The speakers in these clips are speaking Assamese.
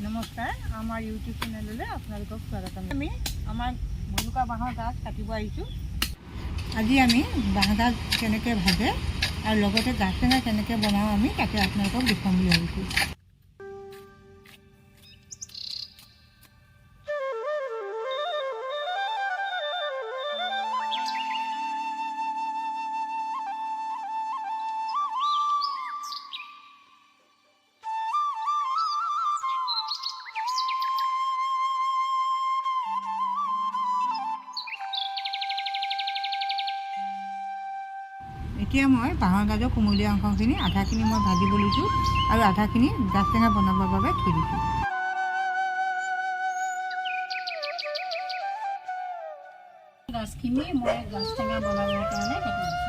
নমস্কাৰ, আমাৰ ইউটিউব চেনেললৈ আপোনালোকক স্বাগতম। আমি আমাৰ ভলুকা বাঁহৰ গাজ কাটিব আহিছোঁ। আজি আমি বাঁহ গাজ কেনেকৈ ভাজে আৰু লগতে গাজ টেঙা কেনেকৈ বনাওঁ আমি তাকে আপোনালোকক দেখুৱাম বুলি ভাবিছোঁ। এতিয়া মই বাঁহৰ গাজৰ কোমলীয়া অংশখিনি আধাখিনি মই ভাজিব লৈছোঁ আৰু আধাখিনি গাজ টেঙা বনাবৰ বাবে থৈ দিছোঁ। গাজখিনি মই গাজ টেঙা বনাবৰ কাৰণে কাটি দিছোঁ।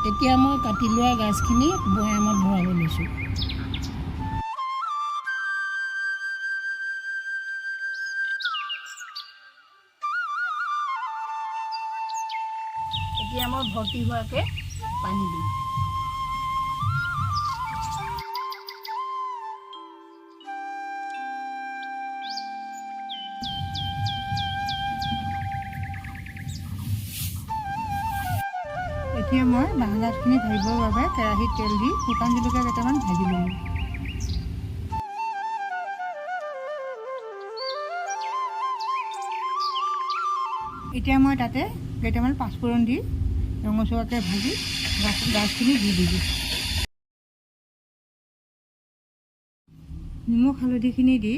এতিয়া মই কাটি লোৱা গাজখিনি বৈয়ামত ভৰাব লৈছোঁ। এতিয়া মই ভৰ্তি হোৱাকৈ পানী দিম। এতিয়া মই বাঁহ গাজখিনি ভাজিবৰ বাবে কেৰাহীত তেল দি শুকান জলকীয়া কেইটামান ভাজি ল'লোঁ। এতিয়া মই তাতে কেইটামান পাঁচফোৰণ দি ৰঙচুৱাকৈ ভাজি গাজখিনি দি দিলোঁ। নিমখ হালধিখিনি দি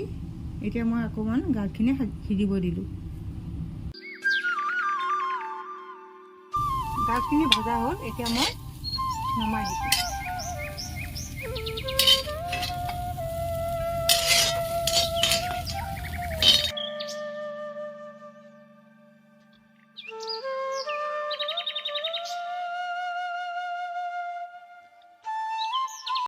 এতিয়া মই অকণমান গাজখিনি সিজিব দিলোঁ। গাজখিনি ভজা হ'ল, এতিয়া মই নমাই দিছোঁ।